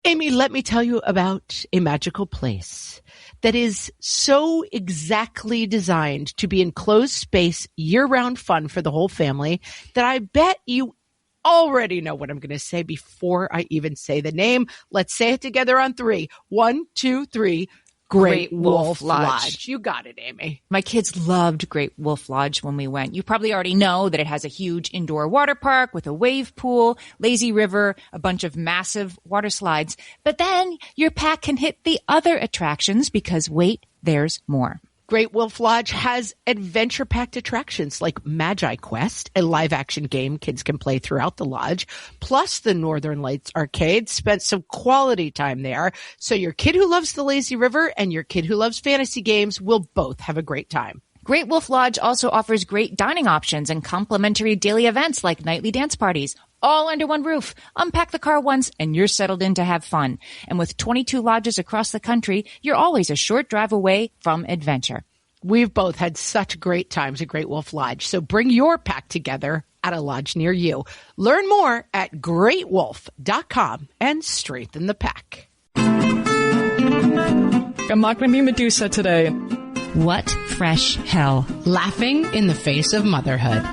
Amy, let me tell you about a magical place that is so exactly designed to be enclosed space, year-round fun for the whole family that I bet you already know what I'm going to say before I even say the name. Let's say it together on 3. 1, 2, 3. Great Wolf Lodge. You got it, Amy. My kids loved Great Wolf Lodge when we went. You probably already know that it has a huge indoor water park with a wave pool, lazy river, a bunch of massive water slides. But then your pack can hit the other attractions because wait, there's more. Great Wolf Lodge has adventure-packed attractions like Magi Quest, a live-action game kids can play throughout the lodge, plus the Northern Lights Arcade. Spent some quality time there, so your kid who loves the lazy river and your kid who loves fantasy games will both have a great time. Great Wolf Lodge also offers great dining options and complimentary daily events like nightly dance parties. All under one roof. Unpack the car once and you're settled in to have fun. And with 22 lodges across the country, you're always a short drive away from adventure. We've both had such great times at Great Wolf Lodge, so bring your pack together at a lodge near you. Learn more at greatwolf.com and strengthen the pack. I'm not going to be Medusa today. What fresh hell? Laughing in the face of motherhood.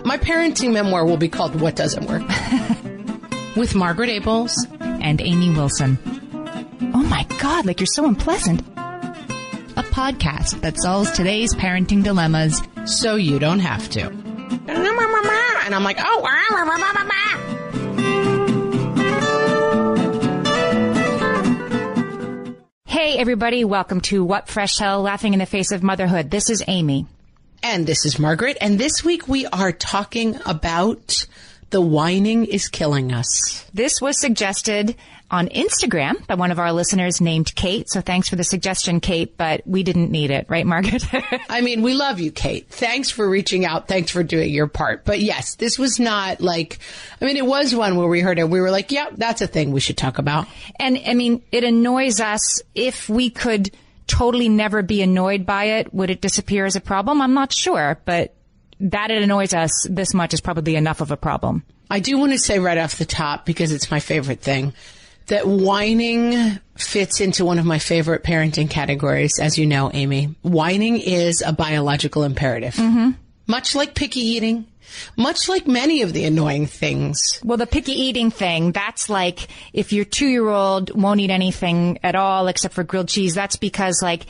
My parenting memoir will be called What Doesn't Work. With Margaret Abels and Amy Wilson. Oh my God, like you're so unpleasant. A podcast that solves today's parenting dilemmas so you don't have to. And I'm like, Hey everybody, welcome to What Fresh Hell, Laughing in the Face of Motherhood. This is Amy. And this is Margaret. And this week we are talking about the whining is killing us. This was suggested on Instagram by one of our listeners named Kate. So thanks for the suggestion, Kate, but we didn't need it. Right, Margaret? I mean, we love you, Kate. Thanks for reaching out. Thanks for doing your part. But yes, this was not like, I mean, it was one where we heard it. We were like, yeah, that's a thing we should talk about. And I mean, it annoys us. If we could totally never be annoyed by it, would it disappear as a problem? I'm not sure, but that it annoys us this much is probably enough of a problem. I do want to say right off the top, because it's my favorite thing, that whining fits into one of my favorite parenting categories, as you know, Amy. Whining is a biological imperative. Mm-hmm. Much like picky eating, much like many of the annoying things. Well, the picky eating thing, that's like if your 2-year-old won't eat anything at all except for grilled cheese, that's because like,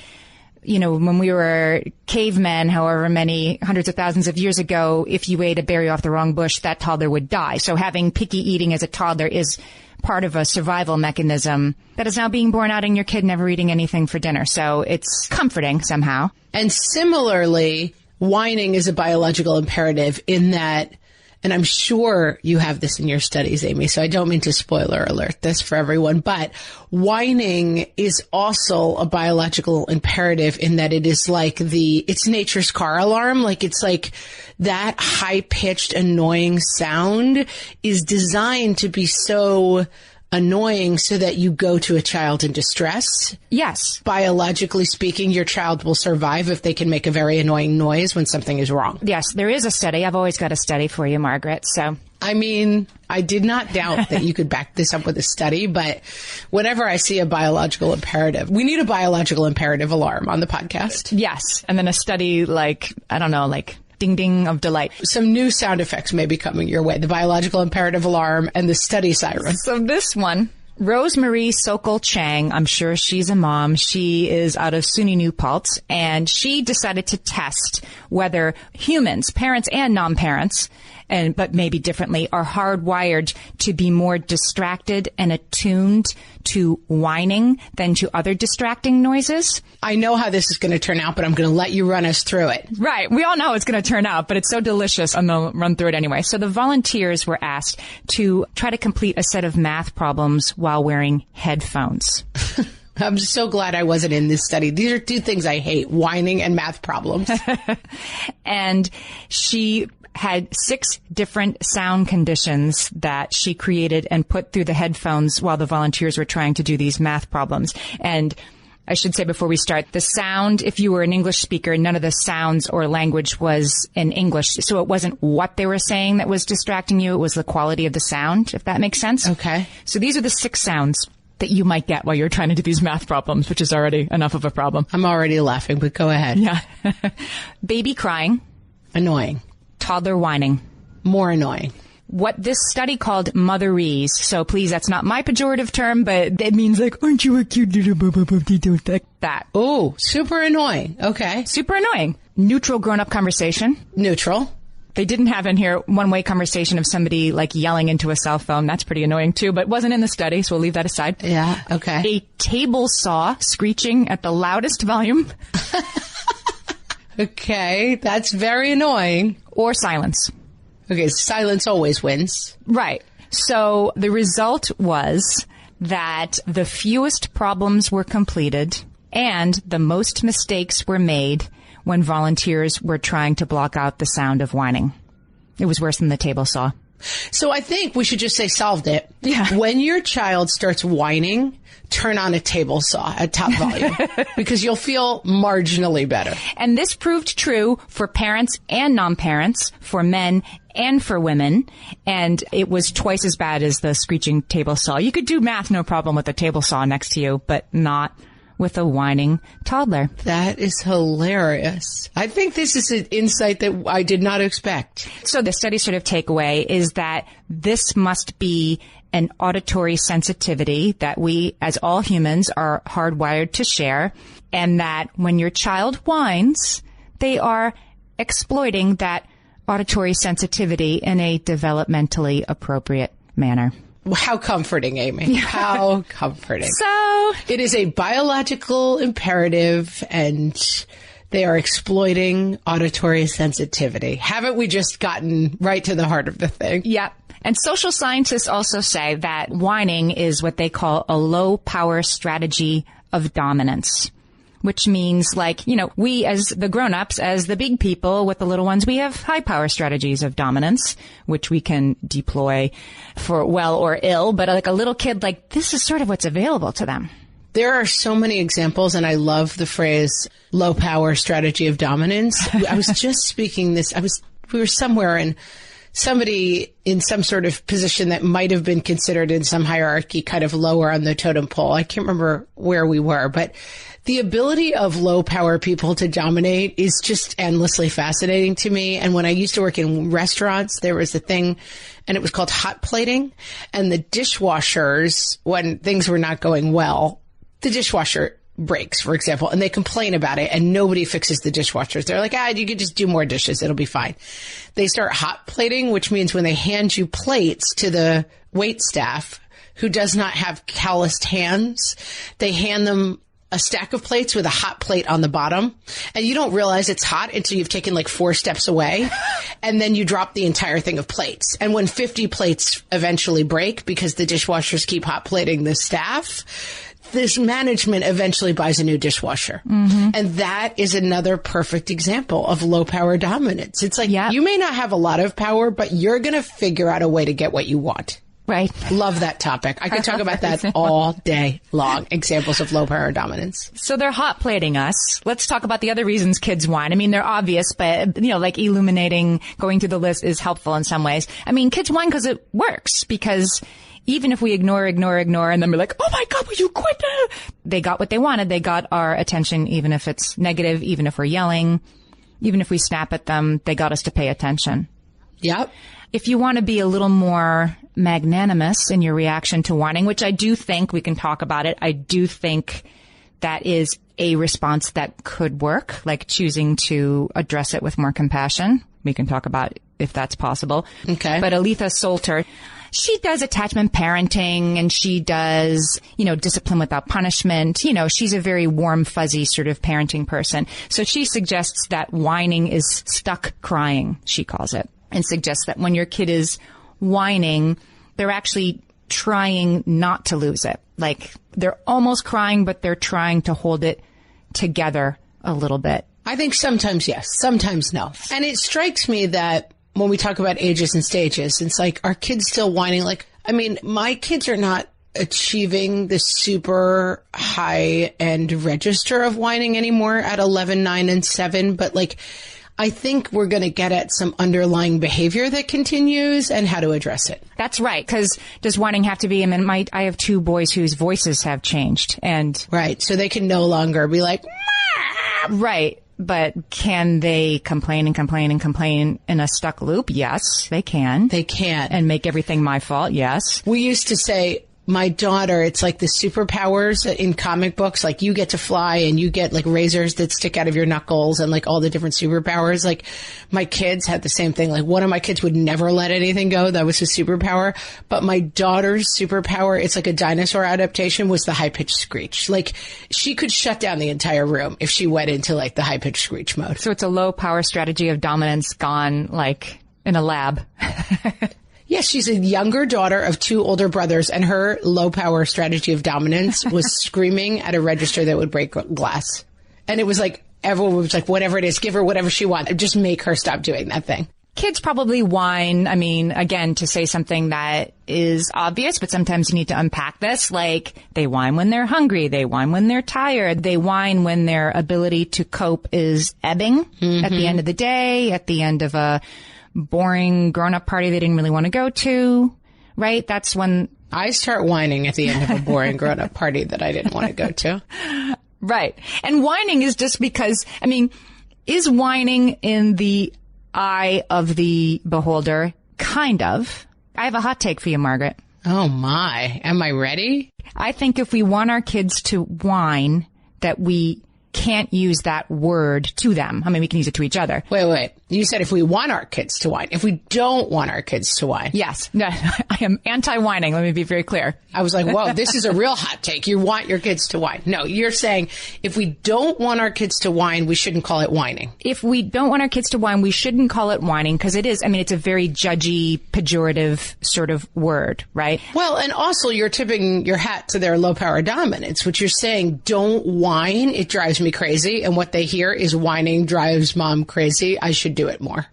you know, when we were cavemen, however many hundreds of thousands of years ago, if you ate a berry off the wrong bush, that toddler would die. So having picky eating as a toddler is part of a survival mechanism that is now being borne out in your kid never eating anything for dinner. So it's comforting somehow. And similarly, whining is a biological imperative in that, and I'm sure you have this in your studies, Amy, so I don't mean to spoiler alert this for everyone, but whining is also a biological imperative in that it is like it's nature's car alarm. Like it's like that high-pitched, annoying sound is designed to be so annoying so that you go to a child in distress. Yes. Biologically speaking, your child will survive if they can make a very annoying noise when something is wrong. Yes, there is a study. I've always got a study for you, Margaret. So, I mean, I did not doubt that you could back this up with a study, but whenever I see a biological imperative, we need a biological imperative alarm on the podcast. Yes. And then a study like, I don't know, like ding ding of delight. Some new sound effects may be coming your way. The biological imperative alarm and the study siren. So this one, Rosemarie Sokol Chang, I'm sure she's a mom. She is out of SUNY New Paltz, and she decided to test whether humans, parents and non-parents, but maybe differently, are hardwired to be more distracted and attuned to whining than to other distracting noises. I know how this is going to turn out, but I'm going to let you run us through it. Right. We all know it's going to turn out, but it's so delicious. I'm going to run through it anyway. So the volunteers were asked to try to complete a set of math problems while wearing headphones. I'm so glad I wasn't in this study. These are two things I hate, whining and math problems. And she had 6 different sound conditions that she created and put through the headphones while the volunteers were trying to do these math problems. And I should say before we start, the sound, if you were an English speaker, none of the sounds or language was in English. So it wasn't what they were saying that was distracting you. It was the quality of the sound, if that makes sense. Okay. So these are the 6 sounds. that you might get while you're trying to do these math problems, which is already enough of a problem. I'm already laughing, but go ahead. Yeah. Baby crying. Annoying. Toddler whining. More annoying. What this study called motherese. So please, that's not my pejorative term, but it means like, aren't you a cute little like that. Oh, super annoying. Okay. Super annoying. Neutral grown-up conversation. Neutral. They didn't have in here one-way conversation of somebody like yelling into a cell phone. That's pretty annoying too, but wasn't in the study, so we'll leave that aside. Yeah, okay. A table saw screeching at the loudest volume. Okay, that's very annoying. Or silence. Okay, silence always wins. Right. So the result was that the fewest problems were completed and the most mistakes were made when volunteers were trying to block out the sound of whining. It was worse than the table saw. So I think we should just say solved it. Yeah. When your child starts whining, turn on a table saw at top volume because you'll feel marginally better. And this proved true for parents and non-parents, for men and for women. And it was twice as bad as the screeching table saw. You could do math no problem with a table saw next to you, but not with a whining toddler. That is hilarious. I think this is an insight that I did not expect. So the study sort of takeaway is that this must be an auditory sensitivity that we, as all humans, are hardwired to share, and that when your child whines, they are exploiting that auditory sensitivity in a developmentally appropriate manner. How comforting, Amy. How comforting. So it is a biological imperative, and they are exploiting auditory sensitivity. Haven't we just gotten right to the heart of the thing? yeah. And social scientists also say that whining is what they call a low power strategy of dominance, which means like, you know, we as the grown-ups, as the big people with the little ones, we have high power strategies of dominance, which we can deploy for well or ill. But like a little kid, like this is sort of what's available to them. There are so many examples, and I love the phrase low power strategy of dominance. I was just speaking this. We were somewhere and somebody in some sort of position that might have been considered in some hierarchy kind of lower on the totem pole. I can't remember where we were, but the ability of low power people to dominate is just endlessly fascinating to me. And when I used to work in restaurants, there was a thing, and it was called hot plating. And the dishwashers, when things were not going well, the dishwasher breaks, for example, and they complain about it, and nobody fixes the dishwashers. They're like, you can just do more dishes. It'll be fine. They start hot plating, which means when they hand you plates to the wait staff who does not have calloused hands, they hand them a stack of plates with a hot plate on the bottom, and you don't realize it's hot until you've taken like 4 steps away, and then you drop the entire thing of plates. And when 50 plates eventually break because the dishwashers keep hot plating the staff, this management eventually buys a new dishwasher. Mm-hmm. And that is another perfect example of low power dominance. It's like, you may not have a lot of power, but you're going to figure out a way to get what you want. Right. Love that topic. I could talk about that all day long. Examples of low power dominance. So they're hot plating us. Let's talk about the other reasons kids whine. I mean, they're obvious, but, you know, like illuminating, going through the list is helpful in some ways. I mean, kids whine because it works, because even if we ignore, and then we're like, oh my God, will you quit? They got what they wanted. They got our attention, even if it's negative, even if we're yelling, even if we snap at them, they got us to pay attention. Yep. If you want to be a little more magnanimous in your reaction to whining, which I do think we can talk about it, I do think that is a response that could work, like choosing to address it with more compassion. We can talk about if that's possible. Okay. But Aletha Solter, she does attachment parenting, and she does, you know, discipline without punishment. You know, she's a very warm, fuzzy sort of parenting person. So she suggests that whining is stuck crying, she calls it, and suggests that when your kid is whining, they're actually trying not to lose it. Like they're almost crying, but they're trying to hold it together a little bit. I think sometimes yes, sometimes no. And it strikes me that when we talk about ages and stages, it's like, are kids still whining? Like, I mean, my kids are not achieving the super high end register of whining anymore at 11, 9, and 7. But like, I think we're going to get at some underlying behavior that continues and how to address it. That's right. Because does whining have to be, I have 2 boys whose voices have changed and. Right. So they can no longer be like, Mah! Right. But can they complain and complain and complain in a stuck loop? Yes, they can. They can. And make everything my fault? Yes. We used to say, my daughter, it's like the superpowers in comic books. Like you get to fly and you get like razors that stick out of your knuckles and like all the different superpowers. Like my kids had the same thing. Like one of my kids would never let anything go. That was his superpower. But my daughter's superpower, it's like a dinosaur adaptation, was the high-pitched screech. Like she could shut down the entire room if she went into like the high-pitched screech mode. So it's a low power strategy of dominance gone like in a lab. Yes, she's a younger daughter of 2 older brothers, and her low-power strategy of dominance was screaming at a register that would break glass. And it was like, everyone was like, whatever it is, give her whatever she wants. Just make her stop doing that thing. Kids probably whine, again, to say something that is obvious, but sometimes you need to unpack this. Like, they whine when they're hungry. They whine when they're tired. They whine when their ability to cope is ebbing at the end of the day, at the end of a boring grown-up party they didn't really want to go to, right? That's when I start whining at the end of a boring grown-up party that I didn't want to go to. Right. And whining is just because, is whining in the eye of the beholder? Kind of. I have a hot take for you, Margaret. Oh my. Am I ready? I think if we want our kids to whine, that we can't use that word to them. We can use it to each other. Wait. You said if we want our kids to whine. If we don't want our kids to whine. Yes. I am anti-whining. Let me be very clear. I was like, whoa, this is a real hot take. You want your kids to whine. No, you're saying if we don't want our kids to whine, we shouldn't call it whining. If we don't want our kids to whine, we shouldn't call it whining because it is, it's a very judgy, pejorative sort of word, right? Well, and also you're tipping your hat to their low power dominance, which you're saying don't whine. It drives me crazy. And what they hear is whining drives mom crazy. I should do it more.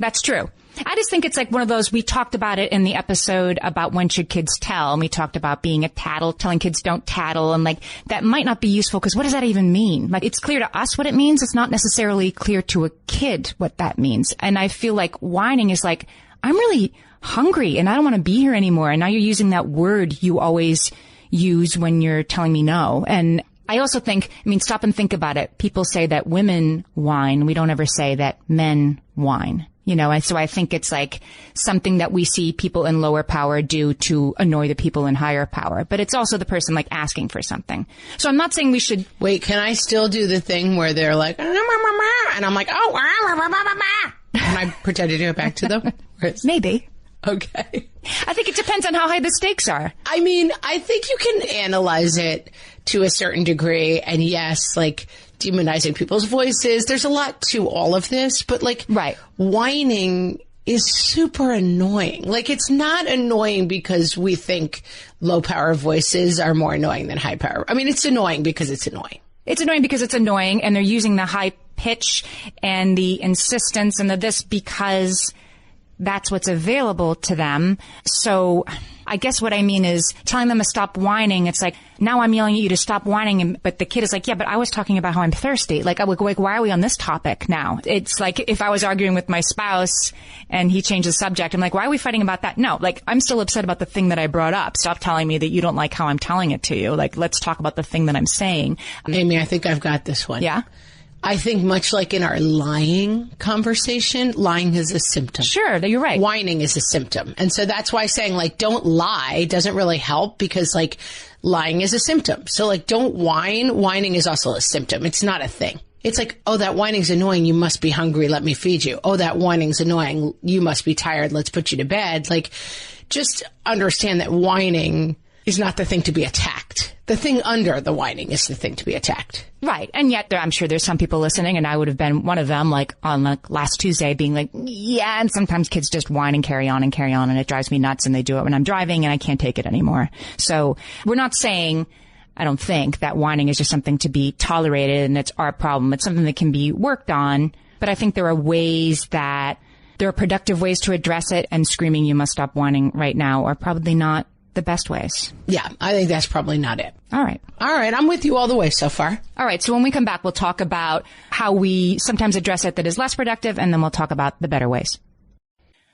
That's true. I just think it's like one of those, we talked about it in the episode about when should kids tell, and we talked about being a tattle, telling kids don't tattle, and like that might not be useful because what does that even mean? Like it's clear to us what it means. It's not necessarily clear to a kid what that means. And I feel like whining is like, I'm really hungry and I don't want to be here anymore. And now you're using that word you always use when you're telling me no. And I also think, stop and think about it. People say that women whine. We don't ever say that men whine. And so I think it's like something that we see people in lower power do to annoy the people in higher power. But it's also the person like asking for something. So I'm not saying we should. Wait, can I still do the thing where they're like, and I'm like, oh, and I pretend to do it back to them? Maybe. Okay. I think it depends on how high the stakes are. I think you can analyze it to a certain degree. And yes, like demonizing people's voices. There's a lot to all of this, but like right. Whining is super annoying. Like it's not annoying because we think low power voices are more annoying than high power. It's annoying because it's annoying. It's annoying because it's annoying and they're using the high pitch and the insistence and the this because that's what's available to them. So I guess what I mean is telling them to stop whining. It's like, now I'm yelling at you to stop whining. But the kid is like, yeah, but I was talking about how I'm thirsty. Like, why are we on this topic now? It's like if I was arguing with my spouse and he changed the subject, I'm like, why are we fighting about that? No, like, I'm still upset about the thing that I brought up. Stop telling me that you don't like how I'm telling it to you. Like, let's talk about the thing that I'm saying. Amy, I think I've got this one. Yeah? I think much like in our lying conversation, lying is a symptom. Sure, you're right. Whining is a symptom. And so that's why saying like, don't lie doesn't really help because like lying is a symptom. So like, don't whine. Whining is also a symptom. It's not a thing. It's like, oh, that whining's annoying. You must be hungry. Let me feed you. Oh, that whining's annoying. You must be tired. Let's put you to bed. Like, just understand that whining is not the thing to be attacked. The thing under the whining is the thing to be attacked. Right. And yet I'm sure there's some people listening, and I would have been one of them, like on like last Tuesday being like, yeah, and sometimes kids just whine and carry on, and it drives me nuts, and they do it when I'm driving and I can't take it anymore. So we're not saying, I don't think, that whining is just something to be tolerated and it's our problem. It's something that can be worked on. But I think there are productive ways to address it, and screaming you must stop whining right now are probably not the best ways. Yeah, I think that's probably not it. All right. All right, I'm with you all the way so far. All right, so when we come back, we'll talk about how we sometimes address it that is less productive, and then we'll talk about the better ways.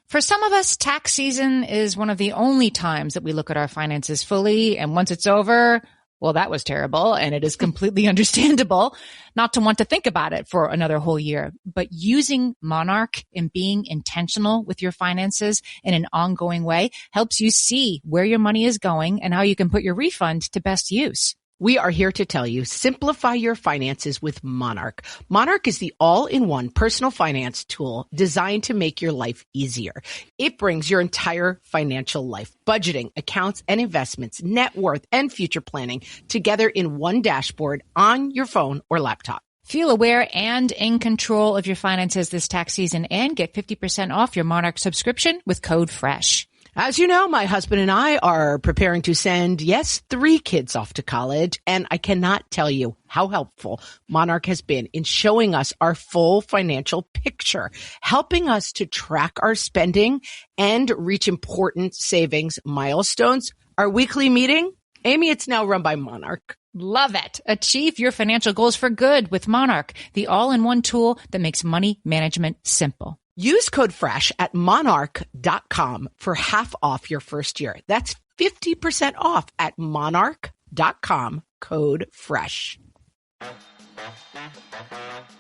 For some of us, tax season is one of the only times that we look at our finances fully, and once it's over, well, that was terrible, and it is completely understandable not to want to think about it for another whole year. But using Monarch and being intentional with your finances in an ongoing way helps you see where your money is going and how you can put your refund to best use. We are here to tell you, simplify your finances with Monarch. Monarch is the all-in-one personal finance tool designed to make your life easier. It brings your entire financial life, budgeting, accounts and investments, net worth, and future planning together in one dashboard on your phone or laptop. Feel aware and in control of your finances this tax season and get 50% off your Monarch subscription with code FRESH. As you know, my husband and I are preparing to send, 3 kids off to college, and I cannot tell you how helpful Monarch has been in showing us our full financial picture, helping us to track our spending and reach important savings milestones. Our weekly meeting, Amy, it's now run by Monarch. Love it. Achieve your financial goals for good with Monarch, the all-in-one tool that makes money management simple. Use code FRESH at monarch.com for half off your first year. That's 50% off at monarch.com, code FRESH.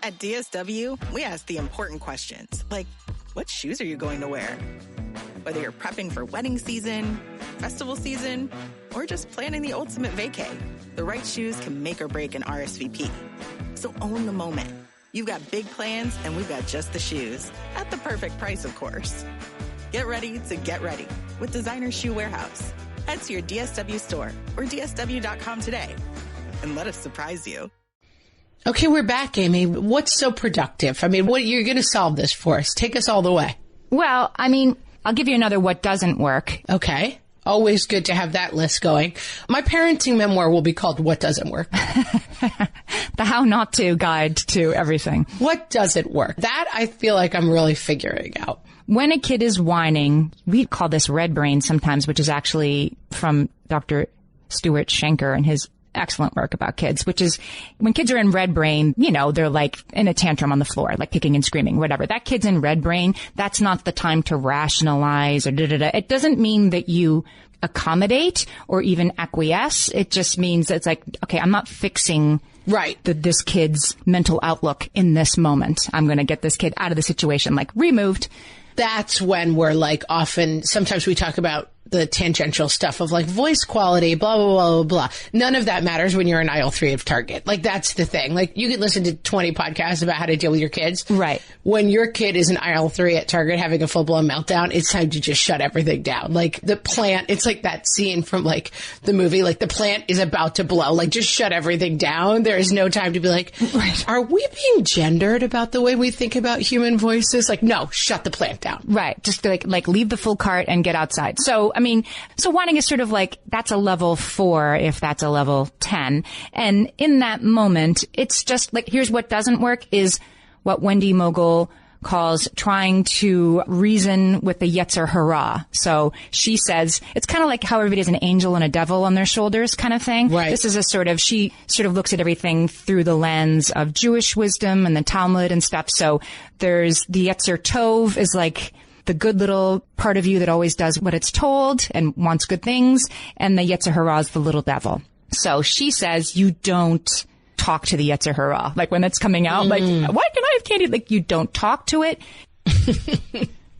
At DSW, we ask the important questions, like, what shoes are you going to wear? Whether you're prepping for wedding season, festival season, or just planning the ultimate vacay, the right shoes can make or break an RSVP. So own the moment. You've got big plans, and we've got just the shoes. At the perfect price, of course. Get ready to get ready with Designer Shoe Warehouse. Head to your DSW store or DSW.com today and let us surprise you. Okay, we're back, Amy. What's so productive? I mean, you're going to solve this for us. Take us all the way. Well, I mean, I'll give you another what doesn't work. Okay. Always good to have that list going. My parenting memoir will be called What Doesn't Work. The how not to guide to everything. What doesn't work? That I feel like I'm really figuring out. When a kid is whining, we call this red brain sometimes, which is actually from Dr. Stuart Schenker and his excellent work about kids, which is when kids are in red brain, they're like in a tantrum on the floor, like kicking and screaming, whatever. That kid's in red brain. That's not the time to rationalize or da-da-da. It doesn't mean that you accommodate or even acquiesce. It just means that it's like, okay, I'm not fixing this kid's mental outlook in this moment. I'm going to get this kid out of the situation, like removed. That's when we're like sometimes we talk about the tangential stuff of like voice quality, blah, blah, blah, blah, blah. None of that matters when you're in aisle 3 of Target. Like, that's the thing. Like, you can listen to 20 podcasts about how to deal with your kids. Right. When your kid is in aisle 3 at Target having a full-blown meltdown, it's time to just shut everything down. Like, the plant, it's like that scene from like the movie, like the plant is about to blow. Like, just shut everything down. There is no time to be like, are we being gendered about the way we think about human voices? Like, no, shut the plant down. Right. Just like leave the full cart and get outside. So, so whining is sort of like, that's a level 4 if that's a level 10. And in that moment, it's just like, here's what doesn't work is what Wendy Mogul calls trying to reason with the Yetzer Hara. So she says, it's kind of like how everybody has an angel and a devil on their shoulders kind of thing. Right. This is she sort of looks at everything through the lens of Jewish wisdom and the Talmud and stuff. So there's the Yetzer Tov is like the good little part of you that always does what it's told and wants good things. And the Yetzer Hara is the little devil. So she says you don't talk to the Yetzer Hara. Like when it's coming out, like, why can I have candy? Like, you don't talk to it.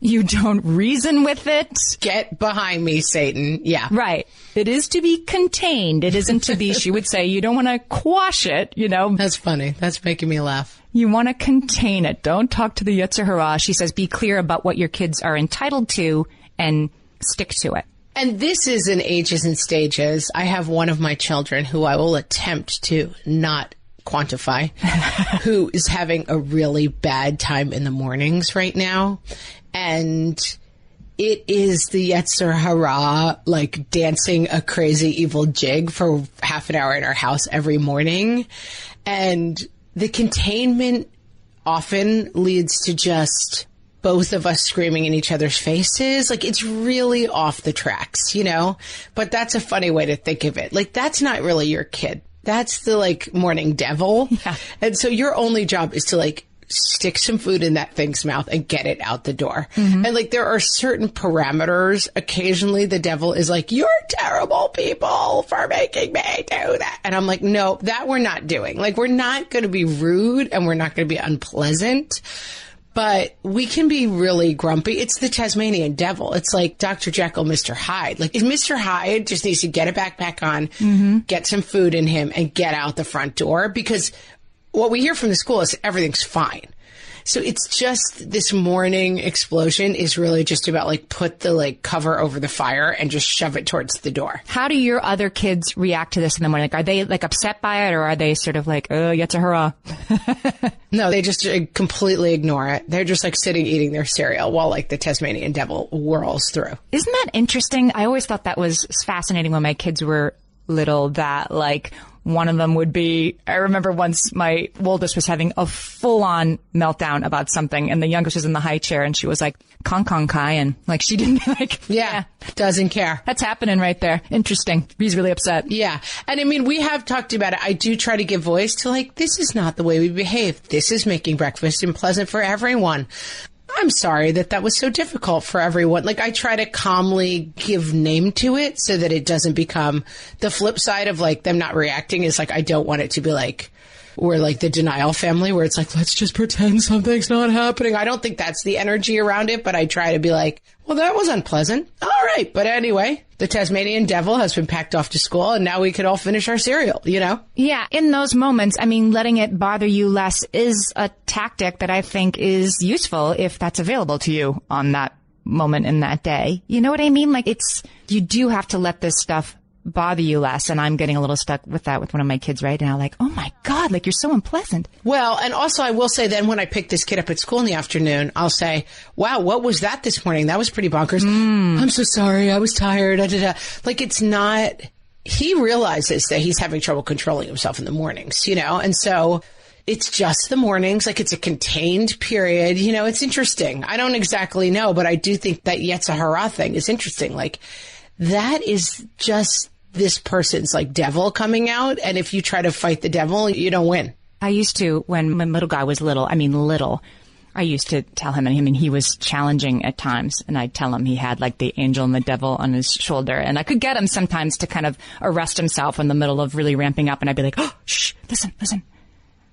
You don't reason with it. Get behind me, Satan. Yeah. Right. It is to be contained. It isn't to be, she would say, you don't want to quash it, That's funny. That's making me laugh. You want to contain it. Don't talk to the Yetzer Hara. She says, be clear about what your kids are entitled to and stick to it. And this is in ages and stages. I have one of my children who I will attempt to not quantify, who is having a really bad time in the mornings right now. And it is the Yetzer Hara, like dancing a crazy evil jig for half an hour in our house every morning. And the containment often leads to just both of us screaming in each other's faces. Like, it's really off the tracks, you know? But that's a funny way to think of it. Like, that's not really your kid. That's the, like, morning devil. Yeah. And so your only job is to, like, stick some food in that thing's mouth and get it out the door. And, like, there are certain parameters. Occasionally the devil is like, you're terrible people for making me do that. And I'm like, no, that we're not doing. Like, we're not going to be rude and we're not going to be unpleasant. But we can be really grumpy. It's the Tasmanian devil. It's like Dr. Jekyll, Mr. Hyde. Like, Mr. Hyde just needs to get a backpack on, get some food in him, and get out the front door. Because what we hear from the school is everything's fine. So it's just this morning explosion is really just about, like, put the, like, cover over the fire and just shove it towards the door. How do your other kids react to this in the morning? Like, are they, like, upset by it, or are they sort of like, oh, yet a hurrah? No, they just completely ignore it. They're just, like, sitting eating their cereal while, like, the Tasmanian devil whirls through. Isn't that interesting? I always thought that was fascinating when my kids were little, that, like, one of them would be, I remember once my oldest was having a full-on meltdown about something, and the youngest was in the high chair, and she was like, Kong Kong Kai, and, like, she didn't, like, Yeah, doesn't care. that's happening right there. Interesting. He's really upset. Yeah. And I mean, we have talked about it. I do try to give voice to, like, this is not the way we behave. This is making breakfast unpleasant for everyone. I'm sorry that was so difficult for everyone. Like, I try to calmly give name to it so that it doesn't become the flip side of, like, them not reacting is, like, I don't want it to be like, we're like the denial family where it's like, let's just pretend something's not happening. I don't think that's the energy around it, but I try to be like, well, that was unpleasant. All right. But anyway, the Tasmanian devil has been packed off to school, and now we could all finish our cereal, you know? Yeah, in those moments, I mean, letting it bother you less is a tactic that I think is useful if that's available to you on that moment in that day. You know what I mean? Like, you do have to let this stuff bother you less. And I'm getting a little stuck with that with one of my kids right now. Like, oh my God, like, you're so unpleasant. Well, and also I will say then when I pick this kid up at school in the afternoon, I'll say, wow, what was that this morning? That was pretty bonkers. I'm so sorry. I was tired. Like, it's not, he realizes that he's having trouble controlling himself in the mornings, you know? And so it's just the mornings, like, it's a contained period. You know, it's interesting. I don't exactly know, but I do think that Yetza Hara thing is interesting. Like, that is just this person's, like, devil coming out. And if you try to fight the devil, you don't win. I used to, when my little guy was little, I used to tell him, and I mean, he was challenging at times, and I'd tell him he had, like, the angel and the devil on his shoulder. And I could get him sometimes to kind of arrest himself in the middle of really ramping up. And I'd be like, oh, shh, listen.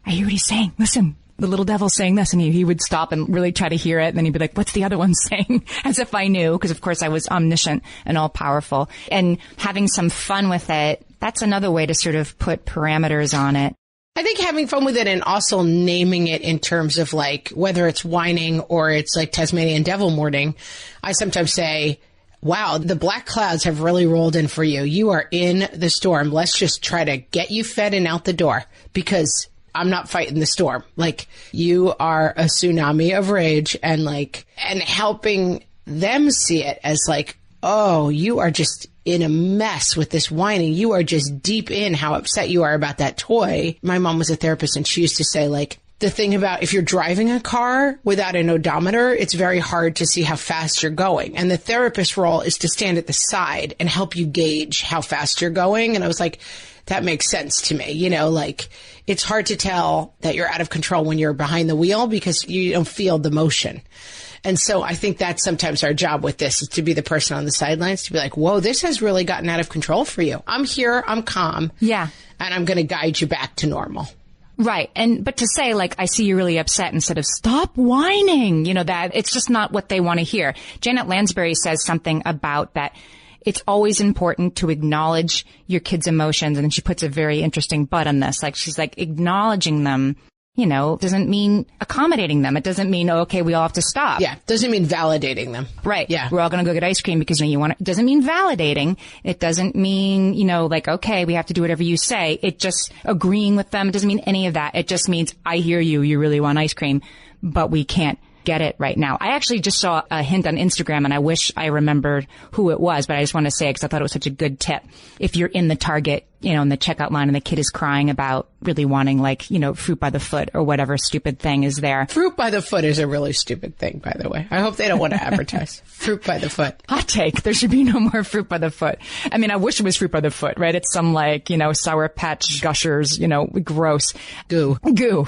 I hear what he's saying. Listen. The little devil's saying this, and he would stop and really try to hear it. And then he'd be like, what's the other one saying? As if I knew, because of course I was omniscient and all powerful. And having some fun with it, that's another way to sort of put parameters on it. I think having fun with it and also naming it in terms of, like, whether it's whining or it's like Tasmanian devil morning, I sometimes say, wow, the black clouds have really rolled in for you. You are in the storm. Let's just try to get you fed and out the door, because I'm not fighting the storm. Like, you are a tsunami of rage, and, like, and helping them see it as, like, oh, you are just in a mess with this whining. You are just deep in how upset you are about that toy. My mom was a therapist, and she used to say, like, the thing about if you're driving a car without an odometer, it's very hard to see how fast you're going. And the therapist's role is to stand at the side and help you gauge how fast you're going. And I was like, that makes sense to me. You know, like, it's hard to tell that you're out of control when you're behind the wheel because you don't feel the motion. And so I think that's sometimes our job with this, is to be the person on the sidelines, to be like, whoa, this has really gotten out of control for you. I'm here. I'm calm. Yeah. And I'm going to guide you back to normal. Right. But to say, like, I see you really upset, instead of stop whining, you know, that it's just not what they want to hear. Janet Lansbury says something about that. It's always important to acknowledge your kids' emotions. And then she puts a very interesting but on this. Like, she's like, acknowledging them, you know, doesn't mean accommodating them. It doesn't mean, oh, okay, we all have to stop. Yeah. Doesn't mean validating them. Right. Yeah. We're all going to go get ice cream because, you know, you want it. It doesn't mean validating. It doesn't mean, you know, like, okay, we have to do whatever you say. It just agreeing with them. It doesn't mean any of that. It just means, I hear you. You really want ice cream, but we can't get it right now. I actually just saw a hint on Instagram, and I wish I remembered who it was, but I just want to say it because I thought it was such a good tip. If you're in the Target in the checkout line and the kid is crying about really wanting fruit by the foot or whatever stupid thing is there. Fruit by the foot is a really stupid thing, by the way. I hope they don't want to advertise fruit by the foot. Hot take. There should be no more fruit by the foot. I mean, I wish it was fruit by the foot, right? It's some Sour Patch Gushers, gross. Goo.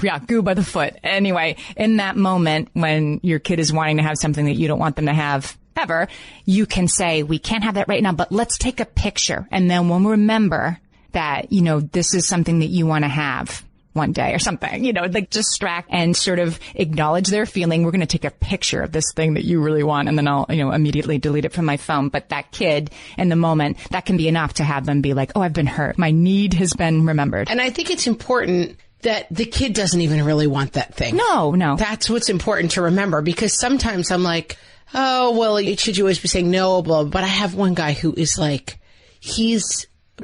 Yeah, goo by the foot. Anyway, in that moment when your kid is wanting to have something that you don't want them to have ever, you can say, we can't have that right now, but let's take a picture. And then we'll remember that, this is something that you want to have one day or something, distract and sort of acknowledge their feeling. We're going to take a picture of this thing that you really want. And then I'll, immediately delete it from my phone. But that kid in the moment, that can be enough to have them be like, oh, I've been hurt. My need has been remembered. And I think it's important that the kid doesn't even really want that thing. No. That's what's important to remember, because sometimes I'm like, oh, well, should you always be saying no, blah, but I have one guy who is like,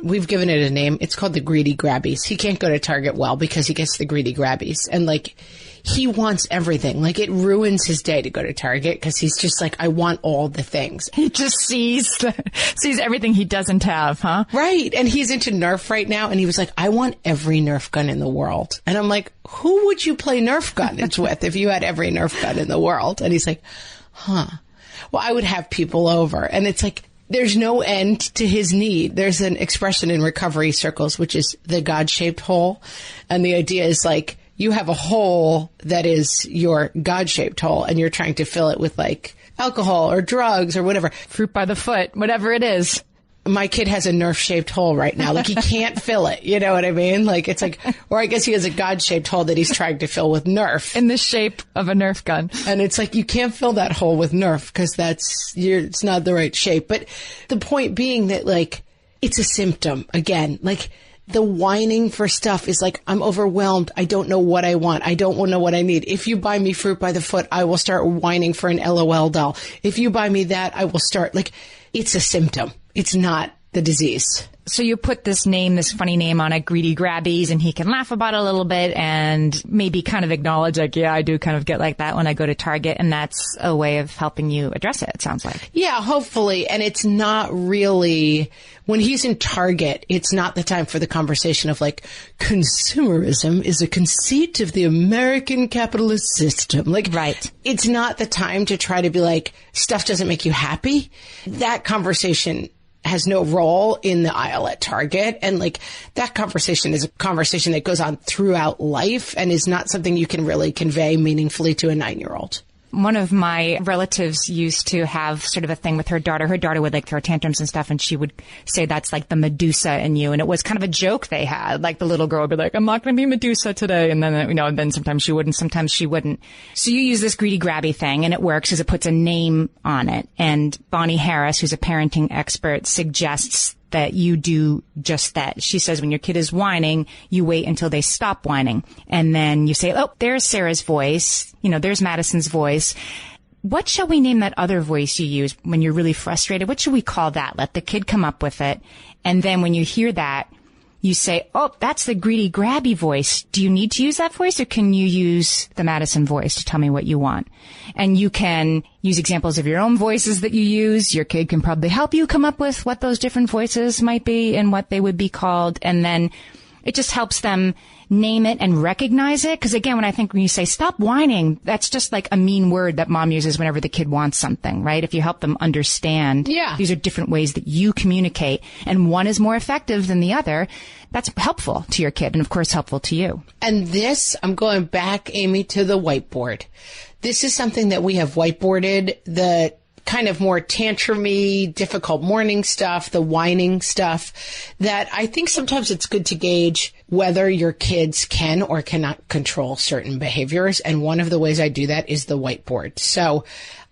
we've given it a name. It's called the greedy grabbies. He can't go to Target well because he gets the greedy grabbies. And he wants everything. It ruins his day to go to Target because he's just like, I want all the things. He just sees everything he doesn't have, huh? Right. And he's into Nerf right now. And he was like, I want every Nerf gun in the world. And I'm like, who would you play Nerf guns with if you had every Nerf gun in the world? And he's like, well, I would have people over. And it's like, there's no end to his need. There's an expression in recovery circles, which is the God-shaped hole. And the idea is you have a hole that is your God-shaped hole and you're trying to fill it with alcohol or drugs or whatever. Fruit by the foot, whatever it is. My kid has a Nerf-shaped hole right now. He can't fill it. You know what I mean? It's or I guess he has a God-shaped hole that he's trying to fill with Nerf. In the shape of a Nerf gun. And it's you can't fill that hole with Nerf because it's not the right shape. But the point being that it's a symptom again. The whining for stuff is I'm overwhelmed. I don't know what I want. I don't know what I need. If you buy me fruit by the foot, I will start whining for an LOL doll. If you buy me that, I will start it's a symptom. It's not the disease. So you put this funny name on it, greedy grabbies, and he can laugh about it a little bit and maybe kind of acknowledge yeah, I do kind of get like that when I go to Target. And that's a way of helping you address it sounds like. Yeah, hopefully. And it's not really, when he's in Target, it's not the time for the conversation of consumerism is a conceit of the American capitalist system. Right. It's not the time to try to be stuff doesn't make you happy. That conversation has no role in the aisle at Target. And that conversation is a conversation that goes on throughout life and is not something you can really convey meaningfully to a 9-year-old. One of my relatives used to have sort of a thing with her daughter. Her daughter would throw tantrums and stuff, and she would say that's the Medusa in you. And it was kind of a joke they had. The little girl would be I'm not going to be Medusa today. And then, then sometimes she would and sometimes she wouldn't. So you use this greedy grabby thing, and it works because it puts a name on it. And Bonnie Harris, who's a parenting expert, suggests that you do just that. She says when your kid is whining, you wait until they stop whining. And then you say, oh, there's Sarah's voice. There's Madison's voice. What shall we name that other voice you use when you're really frustrated? What should we call that? Let the kid come up with it. And then when you hear that, you say, oh, that's the greedy grabby voice. Do you need to use that voice, or can you use the Madison voice to tell me what you want? And you can use examples of your own voices that you use. Your kid can probably help you come up with what those different voices might be and what they would be called. And then it just helps them name it and recognize it. Because again, when you say stop whining, that's just a mean word that mom uses whenever the kid wants something, right? If you help them understand, these are different ways that you communicate, and one is more effective than the other, that's helpful to your kid and of course helpful to you. And this, I'm going back, Amy, to the whiteboard. This is something that we have whiteboarded, the kind of more tantrumy, difficult morning stuff, the whining stuff, that I think sometimes it's good to gauge whether your kids can or cannot control certain behaviors. And one of the ways I do that is the whiteboard. So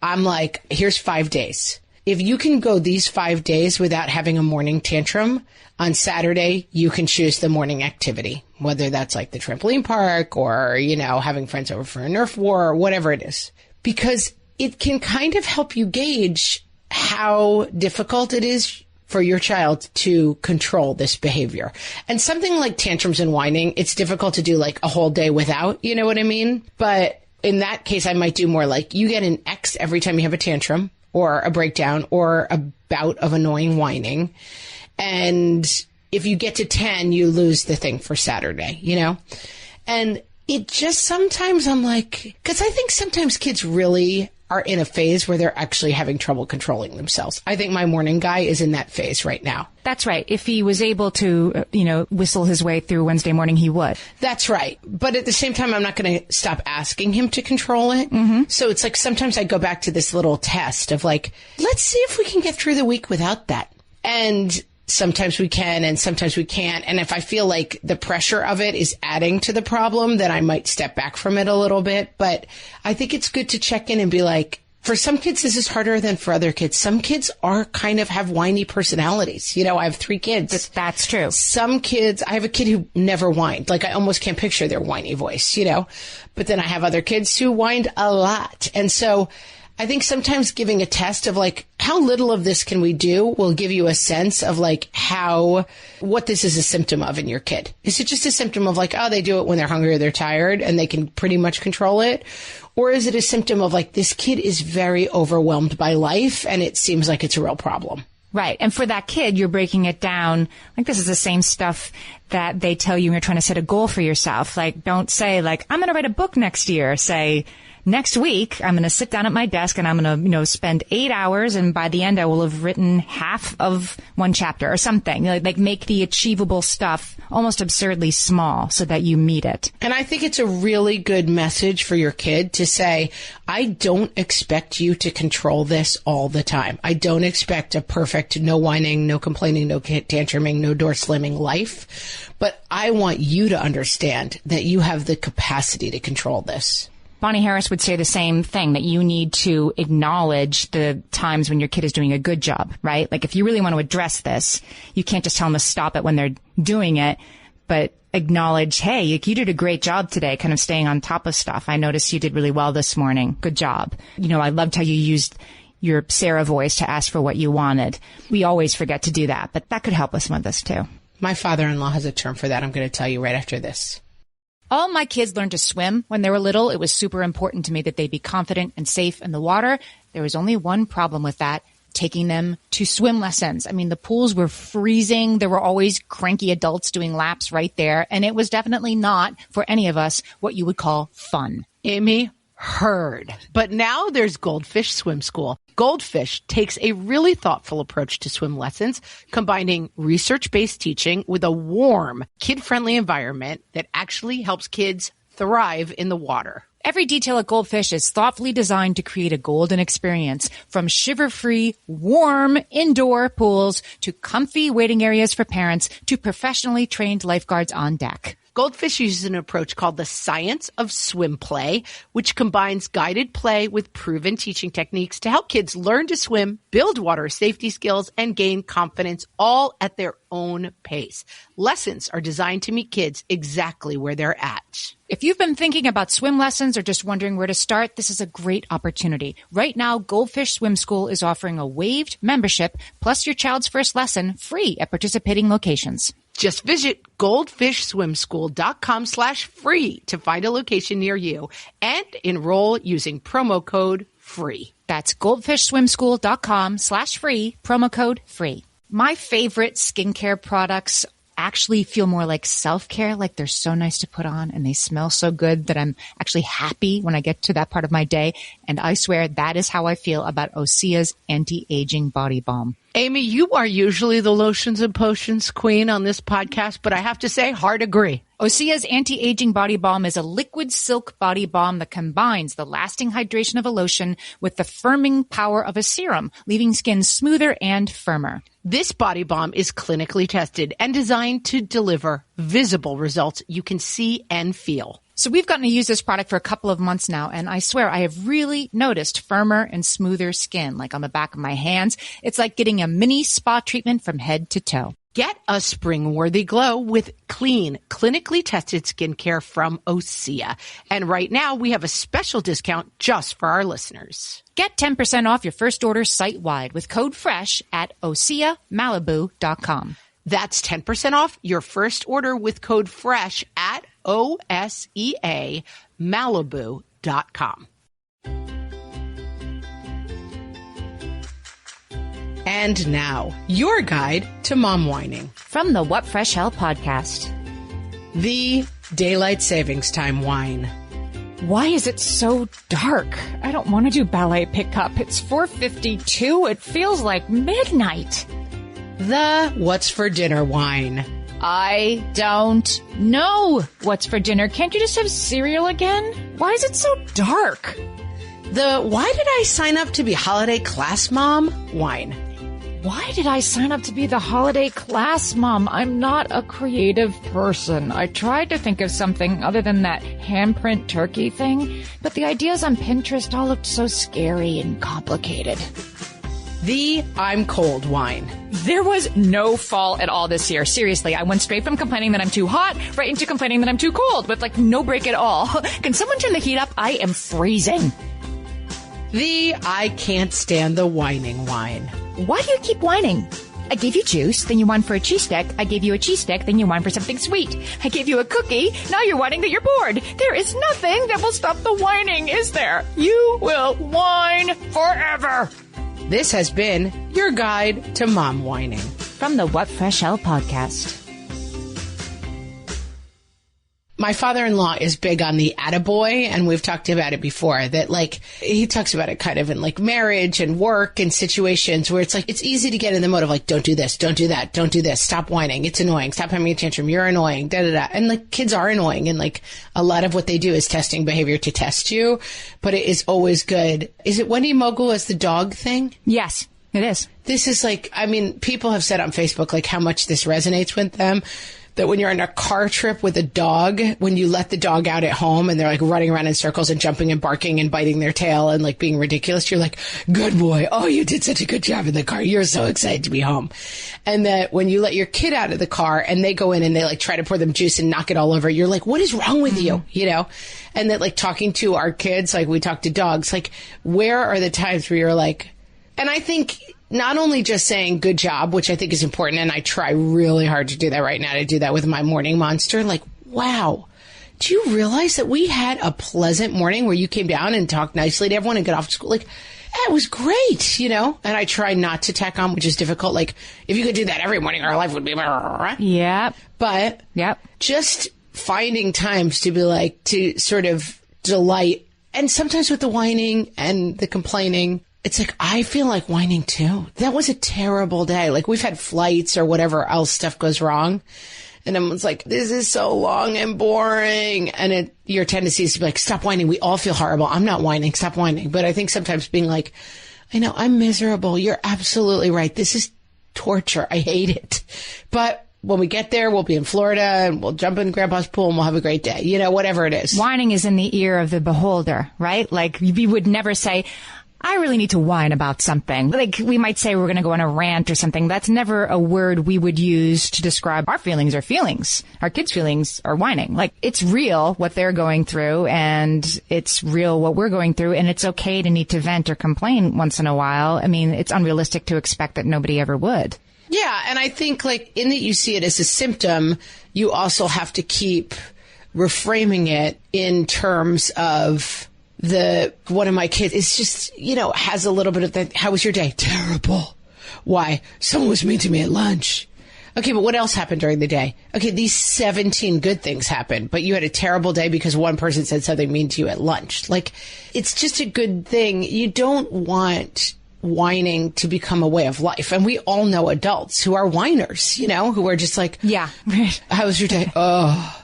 I'm here's 5 days. If you can go these 5 days without having a morning tantrum, on Saturday, you can choose the morning activity, whether that's the trampoline park or, having friends over for a Nerf war or whatever it is. Because it can kind of help you gauge how difficult it is for your child to control this behavior. And something like tantrums and whining, it's difficult to do a whole day without, you know what I mean? But in that case, I might do more you get an X every time you have a tantrum or a breakdown or a bout of annoying whining. And if you get to 10, you lose the thing for Saturday, you know? And it just sometimes I'm like, because I think sometimes kids really are in a phase where they're actually having trouble controlling themselves. I think my morning guy is in that phase right now. That's right. If he was able to, whistle his way through Wednesday morning, he would. That's right. But at the same time, I'm not going to stop asking him to control it. Mm-hmm. So it's like sometimes I go back to this little test of like, let's see if we can get through the week without that. And sometimes we can and sometimes we can't. And if I feel like the pressure of it is adding to the problem, then I might step back from it a little bit. But I think it's good to check in and be like, for some kids, this is harder than for other kids. Some kids are kind of have whiny personalities. I have 3 kids. That's true. Some kids, I have a kid who never whined. Like I almost can't picture their whiny voice, But then I have other kids who whined a lot. And so I think sometimes giving a test of like, how little of this can we do will give you a sense of like what this is a symptom of in your kid. Is it just a symptom of like, oh, they do it when they're hungry or they're tired and they can pretty much control it? Or is it a symptom of like, this kid is very overwhelmed by life and it seems like it's a real problem? Right. And for that kid, you're breaking it down. Like this is the same stuff that they tell you when you're trying to set a goal for yourself. Like don't say like, I'm going to write a book next year. Say, next week, I'm going to sit down at my desk and I'm going to, spend 8 hours. And by the end, I will have written half of one chapter or something. Like make the achievable stuff almost absurdly small so that you meet it. And I think it's a really good message for your kid to say, I don't expect you to control this all the time. I don't expect a perfect, no whining, no complaining, no tantruming, no door slamming life. But I want you to understand that you have the capacity to control this. Bonnie Harris would say the same thing, that you need to acknowledge the times when your kid is doing a good job, right? Like if you really want to address this, you can't just tell them to stop it when they're doing it, but acknowledge, hey, you did a great job today, kind of staying on top of stuff. I noticed you did really well this morning. Good job. I loved how you used your Sarah voice to ask for what you wanted. We always forget to do that, but that could help with some of this too. My father-in-law has a term for that. I'm going to tell you right after this. All my kids learned to swim when they were little. It was super important to me that they be confident and safe in the water. There was only one problem with that, taking them to swim lessons. I mean, the pools were freezing. There were always cranky adults doing laps right there. And it was definitely not, for any of us, what you would call fun. Amy, heard. But now there's Goldfish Swim School. Goldfish takes a really thoughtful approach to swim lessons, combining research-based teaching with a warm, kid-friendly environment that actually helps kids thrive in the water. Every detail at Goldfish is thoughtfully designed to create a golden experience, from shiver-free, warm indoor pools to comfy waiting areas for parents to professionally trained lifeguards on deck. Goldfish uses an approach called the science of swim play, which combines guided play with proven teaching techniques to help kids learn to swim, build water safety skills, and gain confidence, all at their own pace. Lessons are designed to meet kids exactly where they're at. If you've been thinking about swim lessons or just wondering where to start, this is a great opportunity. Right now, Goldfish Swim School is offering a waived membership plus your child's first lesson free at participating locations. Just visit goldfishswimschool.com/free to find a location near you and enroll using promo code FREE. That's goldfishswimschool.com/free, promo code FREE. My favorite skincare products actually feel more like self-care, like they're so nice to put on and they smell so good that I'm actually happy when I get to that part of my day. And I swear that is how I feel about Osea's anti-aging body balm. Amy, you are usually the lotions and potions queen on this podcast, but I have to say, hard agree. Osea's anti-aging body balm is a liquid silk body balm that combines the lasting hydration of a lotion with the firming power of a serum, leaving skin smoother and firmer. This body balm is clinically tested and designed to deliver visible results you can see and feel. So we've gotten to use this product for a couple of months now, and I swear I have really noticed firmer and smoother skin, like on the back of my hands. It's like getting a mini spa treatment from head to toe. Get a spring-worthy glow with clean, clinically tested skincare from Osea. And right now, we have a special discount just for our listeners. Get 10% off your first order site-wide with code FRESH at OseaMalibu.com. That's 10% off your first order with code FRESH at OSEAMalibu.com. And now, your guide to mom whining. From the What Fresh Hell podcast. The daylight savings time whine. Why is it so dark? I don't want to do ballet pickup. It's 4:52. It feels like midnight. The what's for dinner whine. I don't know what's for dinner. Can't you just have cereal again? Why is it so dark? The why did I sign up to be holiday class mom whine. Why did I sign up to be the holiday class mom? I'm not a creative person. I tried to think of something other than that handprint turkey thing, but the ideas on Pinterest all looked so scary and complicated. The I'm cold whine. There was no fall at all this year. Seriously, I went straight from complaining that I'm too hot right into complaining that I'm too cold with like no break at all. Can someone turn the heat up? I am freezing. The I can't stand the whining whine. Why do you keep whining? I gave you juice, then you whine for a cheese stick. I gave you a cheese stick, then you whine for something sweet. I gave you a cookie, now you're whining that you're bored. There is nothing that will stop the whining, is there? You will whine forever. This has been your guide to mom whining. From the What Fresh Hell podcast. My father-in-law is big on the attaboy, and we've talked about it before, that like, he talks about it kind of in like marriage and work and situations where it's like, it's easy to get in the mode of like, don't do this, don't do that, don't do this, stop whining, it's annoying, stop having a tantrum, you're annoying, da-da-da. And like, kids are annoying, and like, a lot of what they do is testing behavior to test you, but it is always good. Is it Wendy Mogul as the dog thing? Yes, it is. This is like, I mean, people have said on Facebook like how much this resonates with them. That when you're on a car trip with a dog, when you let the dog out at home and they're like running around in circles and jumping and barking and biting their tail and like being ridiculous, you're like, good boy. Oh, you did such a good job in the car. You're so excited to be home. And that when you let your kid out of the car and they go in and they like try to pour them juice and knock it all over, you're like, what is wrong with you? You know? And that like talking to our kids, like we talk to dogs, like where are the times where you're like, and I think not only just saying good job, which I think is important, and I try really hard to do that right now, to do that with my morning monster, like, wow, do you realize that we had a pleasant morning where you came down and talked nicely to everyone and got off to school? Like, that was great, you know? And I try not to tack on, which is difficult. Like, if you could do that every morning, our life would be... Yep. But just finding times to be like, to sort of delight. And sometimes with the whining and the complaining, it's like, I feel like whining too. That was a terrible day. Like we've had flights or whatever else stuff goes wrong. And everyone's like, this is so long and boring. And your tendency is to be like, stop whining. We all feel horrible. I'm not whining. Stop whining. But I think sometimes being like, I know I'm miserable. You're absolutely right. This is torture. I hate it. But when we get there, we'll be in Florida and we'll jump in Grandpa's pool and we'll have a great day. You know, whatever it is. Whining is in the ear of the beholder, right? Like we would never say, I really need to whine about something. Like we might say we're going to go on a rant or something. That's never a word we would use to describe our feelings or feelings. Our kids' feelings are whining. Like it's real what they're going through and it's real what we're going through. And it's okay to need to vent or complain once in a while. I mean, it's unrealistic to expect that nobody ever would. Yeah. And I think like in that you see it as a symptom, you also have to keep reframing it in terms of one of my kids is just, you know, has a little bit of that. How was your day? Terrible. Why? Someone was mean to me at lunch. Okay, but what else happened during the day? Okay, these 17 good things happened, but you had a terrible day because one person said something mean to you at lunch. Like, it's just a good thing. You don't want whining to become a way of life. And we all know adults who are whiners, you know, who are just like, yeah, how was your day? Oh,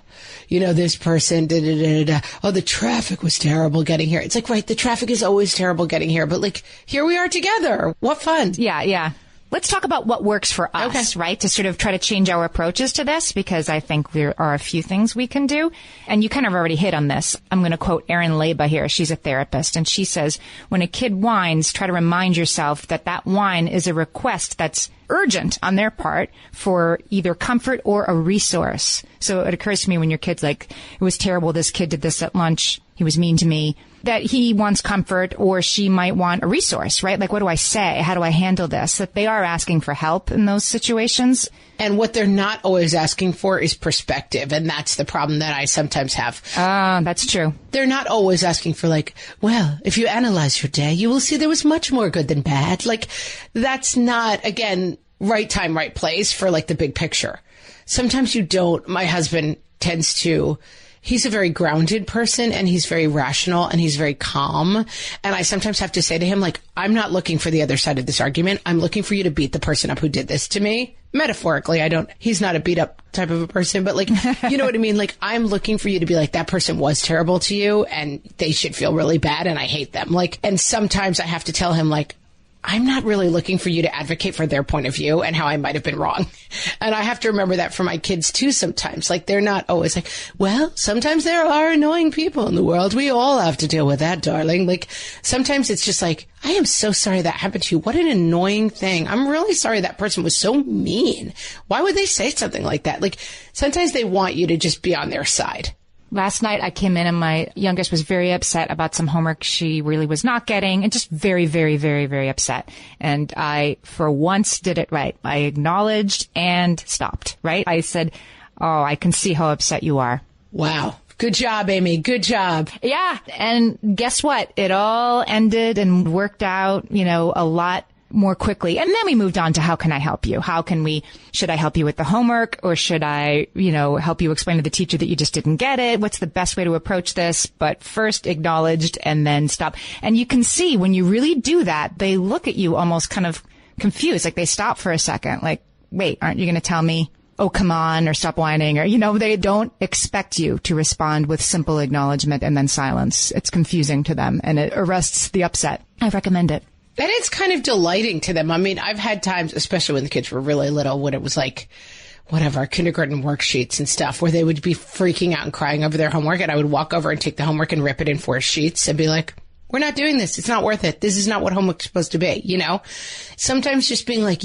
you know, this person, oh, the traffic was terrible getting here. It's like, right, the traffic is always terrible getting here, but like, here we are together. What fun. Yeah. Let's talk about what works for us, right? To sort of try to change our approaches to this, because I think there are a few things we can do. And you kind of already hit on this. I'm going to quote Erin Leba here. She's a therapist. And she says, when a kid whines, try to remind yourself that that whine is a request that's urgent on their part for either comfort or a resource. So it occurs to me when your kid's like, it was terrible, this kid did this at lunch. he was mean to me, that he wants comfort or she might want a resource, right? Like, what do I say? How do I handle this? That they are asking for help in those situations. And what they're not always asking for is perspective. And that's the problem that I sometimes have. That's true. They're not always asking for like, well, if you analyze your day, you will see there was much more good than bad. Like, that's not, again, right time, right place for like the big picture. Sometimes you don't. My husband tends to, he's a very grounded person and he's very rational and he's very calm. And I sometimes have to say to him, like, I'm not looking for the other side of this argument. I'm looking for you to beat the person up who did this to me. Metaphorically, he's not a beat up type of a person, but like, you know what I mean? Like, I'm looking for you to be like, that person was terrible to you and they should feel really bad and I hate them. Like, and sometimes I have to tell him, like, I'm not really looking for you to advocate for their point of view and how I might have been wrong. And I have to remember that for my kids too sometimes. Like, they're not always like, well, sometimes there are annoying people in the world. We all have to deal with that, darling. Like, sometimes it's just like, I am so sorry that happened to you. What an annoying thing. I'm really sorry that person was so mean. Why would they say something like that? Like, sometimes they want you to just be on their side. Last night I came in and my youngest was very upset about some homework she really was not getting and just very, very, very, very upset. And I, for once, did it right. I acknowledged and stopped, right? I said, oh, I can see how upset you are. Wow. Good job, Amy. Good job. Yeah. And guess what? It all ended and worked out, a lot more quickly. And then we moved on to how can I help you? Should I help you with the homework or should I, help you explain to the teacher that you just didn't get it? What's the best way to approach this? But first acknowledged and then stop. And you can see when you really do that, they look at you almost kind of confused. Like they stop for a second. Like, wait, aren't you going to tell me, oh, come on, or stop whining? Or, they don't expect you to respond with simple acknowledgement and then silence. It's confusing to them and it arrests the upset. I recommend it. And it's kind of delighting to them. I mean, I've had times, especially when the kids were really little, when it was like, whatever, kindergarten worksheets and stuff, where they would be freaking out and crying over their homework. And I would walk over and take the homework and rip it in 4 sheets and be like, we're not doing this. It's not worth it. This is not what homework's supposed to be, Sometimes just being like,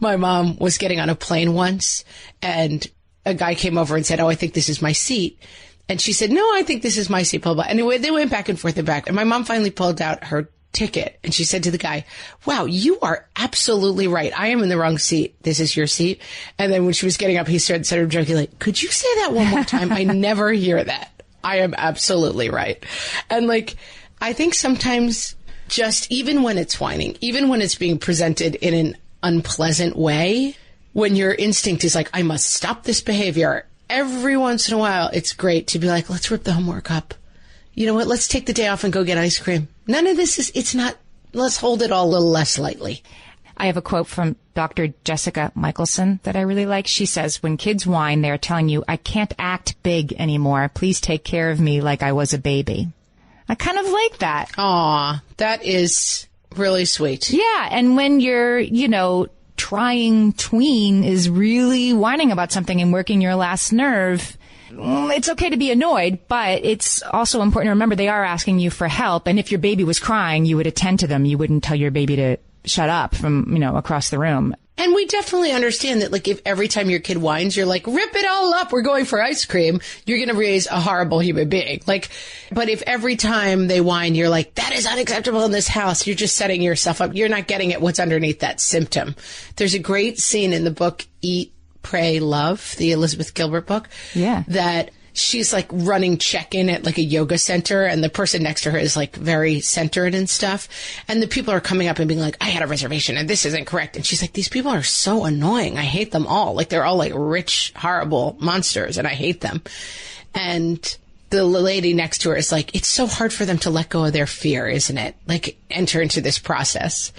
my mom was getting on a plane once and a guy came over and said, oh, I think this is my seat. And she said, no, I think this is my seat, blah, blah. Anyway, they went back and forth and back. And my mom finally pulled out her ticket and she said to the guy, wow, you are absolutely right. I am in the wrong seat. This is your seat. And then when she was getting up, he started joking like, could you say that one more time? I never hear that. I am absolutely right. And like, I think sometimes just even when it's whining, even when it's being presented in an unpleasant way, when your instinct is like, I must stop this behavior, every once in a while, it's great to be like, let's rip the homework up. You know what? Let's take the day off and go get ice cream. None of this let's hold it all a little less lightly. I have a quote from Dr. Jessica Michelson that I really like. She says, when kids whine, they're telling you, I can't act big anymore. Please take care of me like I was a baby. I kind of like that. Aw, that is really sweet. Yeah. And when you're, trying tween is really whining about something and working your last nerve, it's okay to be annoyed, but it's also important to remember they are asking you for help. And if your baby was crying, you would attend to them. You wouldn't tell your baby to shut up from, across the room. And we definitely understand that, like, if every time your kid whines, you're like, rip it all up, we're going for ice cream, you're going to raise a horrible human being. Like, but if every time they whine, you're like, that is unacceptable in this house, you're just setting yourself up. You're not getting at what's underneath that symptom. There's a great scene in the book, Eat, Pray, Love, the Elizabeth Gilbert book. Yeah. That she's like running check-in at like a yoga center and the person next to her is like very centered and stuff. And the people are coming up and being like, I had a reservation and this isn't correct. And she's like, these people are so annoying. I hate them all. Like they're all like rich, horrible monsters and I hate them. And the lady next to her is like, it's so hard for them to let go of their fear, isn't it? Like enter into this process.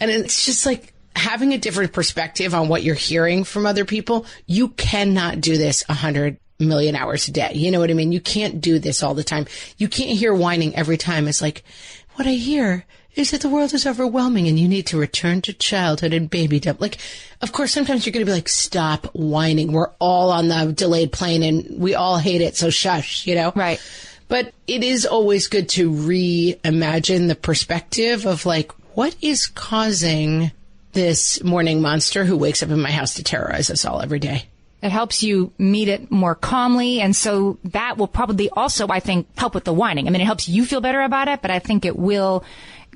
And it's just like, having a different perspective on what you're hearing from other people, you cannot do this 100 million hours a day. You know what I mean? You can't do this all the time. You can't hear whining every time. It's like, what I hear is that the world is overwhelming and you need to return to childhood and babydom. Like, of course, sometimes you're going to be like, stop whining. We're all on the delayed plane and we all hate it. So shush, Right. But it is always good to reimagine the perspective of like, what is causing this morning monster who wakes up in my house to terrorize us all every day? It helps you meet it more calmly. And so that will probably also, I think, help with the whining. I mean, it helps you feel better about it, but I think it will,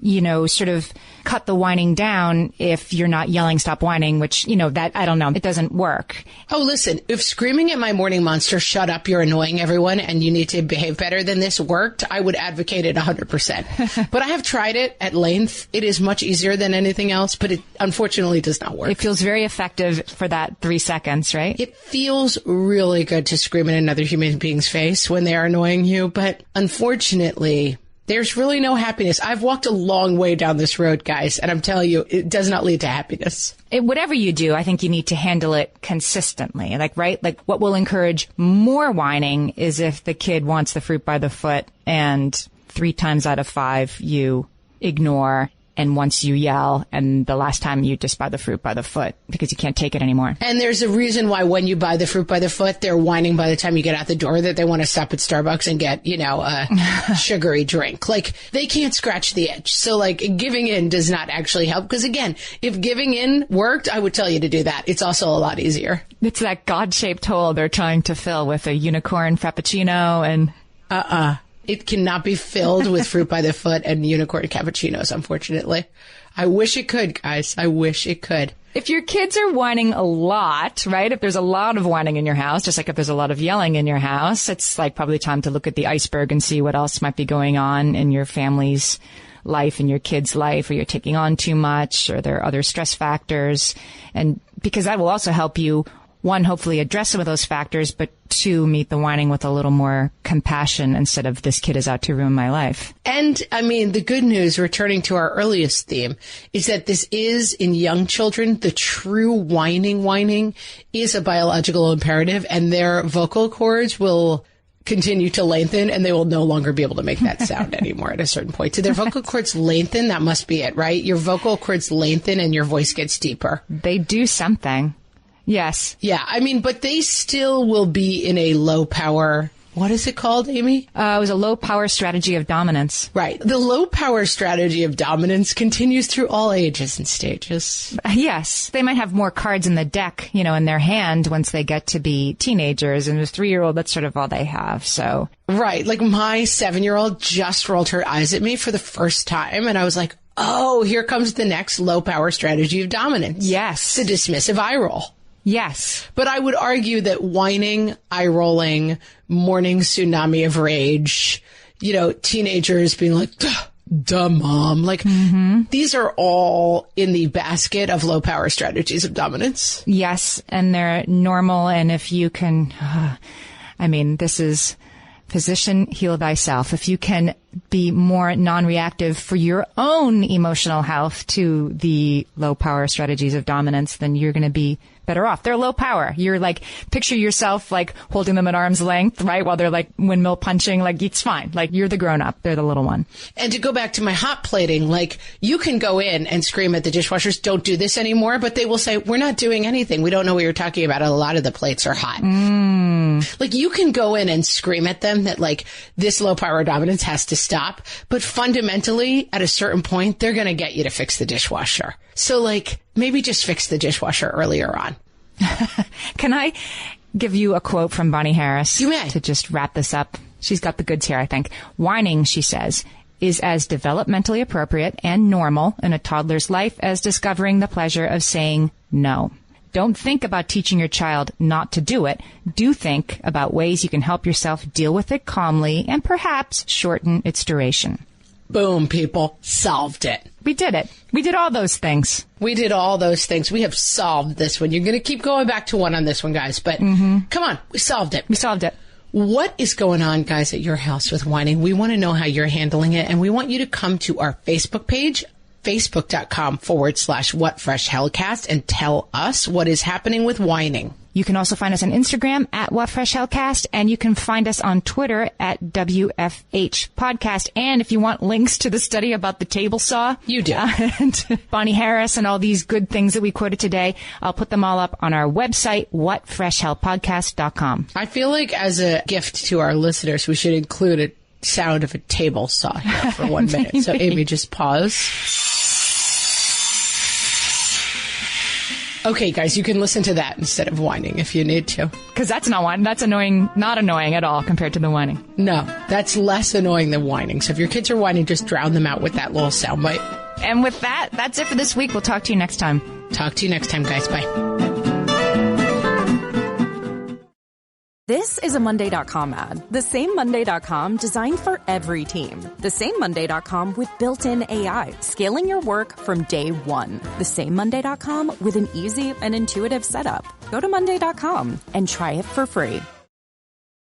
sort of cut the whining down if you're not yelling, stop whining, which, that, I don't know, it doesn't work. Oh, listen, if screaming at my morning monster, shut up, you're annoying everyone, and you need to behave better than this worked, I would advocate it 100%. But I have tried it at length. It is much easier than anything else, but it unfortunately does not work. It feels very effective for that 3 seconds, right? It feels really good to scream in another human being's face when they are annoying you, but unfortunately, there's really no happiness. I've walked a long way down this road, guys, and I'm telling you, it does not lead to happiness. Whatever you do, I think you need to handle it consistently. Right? Like what will encourage more whining is if the kid wants the fruit by the foot and 3 times out of 5 you ignore, and once you yell, and the last time you just buy the fruit by the foot because you can't take it anymore. And there's a reason why when you buy the fruit by the foot, they're whining by the time you get out the door that they want to stop at Starbucks and get, a sugary drink. Like, they can't scratch the itch. So, giving in does not actually help. Because, again, if giving in worked, I would tell you to do that. It's also a lot easier. It's that God-shaped hole they're trying to fill with a unicorn frappuccino and... It cannot be filled with fruit by the foot and unicorn cappuccinos, unfortunately. I wish it could, guys. I wish it could. If your kids are whining a lot, right? If there's a lot of whining in your house, just like if there's a lot of yelling in your house, it's probably time to look at the iceberg and see what else might be going on in your family's life, in your kid's life, or you're taking on too much, or there are other stress factors. And because that will also help you, 1, hopefully address some of those factors, but 2, meet the whining with a little more compassion instead of this kid is out to ruin my life. And, the good news, returning to our earliest theme, is that this is, in young children, the true whining is a biological imperative, and their vocal cords will continue to lengthen, and they will no longer be able to make that sound anymore at a certain point. So their vocal cords lengthen, that must be it, right? Your vocal cords lengthen and your voice gets deeper. They do something. Yes. Yeah, but they still will be in a low power. What is it called, Amy? It was a low power strategy of dominance. Right. The low power strategy of dominance continues through all ages and stages. Yes. They might have more cards in the deck, in their hand once they get to be teenagers. And as a 3-year-old, that's sort of all they have. So. Right. Like my 7-year-old just rolled her eyes at me for the first time. And I was like, oh, here comes the next low power strategy of dominance. Yes. The dismissive eye roll. Yes. But I would argue that whining, eye-rolling, morning tsunami of rage, teenagers being like, duh, mom. These are all in the basket of low-power strategies of dominance. Yes, and they're normal. And if you can, this is physician, heal thyself. If you can be more non-reactive for your own emotional health to the low-power strategies of dominance, then you're going to be better off. They're low power. You're picture yourself holding them at arm's length, right? While they're windmill punching, it's fine. You're the grown up. They're the little one. And to go back to my hot plating, you can go in and scream at the dishwashers, don't do this anymore, but they will say, we're not doing anything. We don't know what you're talking about. A lot of the plates are hot. You can go in and scream at them that this low power dominance has to stop. But fundamentally, at a certain point, they're going to get you to fix the dishwasher. So maybe just fix the dishwasher earlier on. Can I give you a quote from Bonnie Harris? You may. To just wrap this up. She's got the goods here, I think. Whining, she says, is as developmentally appropriate and normal in a toddler's life as discovering the pleasure of saying no. Don't think about teaching your child not to do it. Do think about ways you can help yourself deal with it calmly and perhaps shorten its duration. Boom, people. Solved it. We did it. We did all those things. We did all those things. We have solved this one. You're going to keep going back to one on this one, guys. But come on. We solved it. We solved it. What is going on, guys, at your house with whining? We want to know how you're handling it. And we want you to come to our Facebook page, facebook.com/whatfreshhellcast, and tell us what is happening with whining. You can also find us on Instagram at whatfreshhellcast, and you can find us on Twitter at WFH Podcast. And if you want links to the study about the table saw, you do, and Bonnie Harris and all these good things that we quoted today, I'll put them all up on our website, whatfreshhellpodcast.com. I feel like as a gift to our listeners, we should include a sound of a table saw here for 1 minute. So Amy, just pause. Okay, guys, you can listen to that instead of whining if you need to. Because that's not whining. That's annoying, not annoying at all compared to the whining. No, that's less annoying than whining. So if your kids are whining, just drown them out with that little soundbite. And with that, that's it for this week. We'll talk to you next time. Talk to you next time, guys. Bye. This is a Monday.com ad. The same Monday.com designed for every team. The same Monday.com with built-in AI, scaling your work from day one. The same Monday.com with an easy and intuitive setup. Go to Monday.com and try it for free.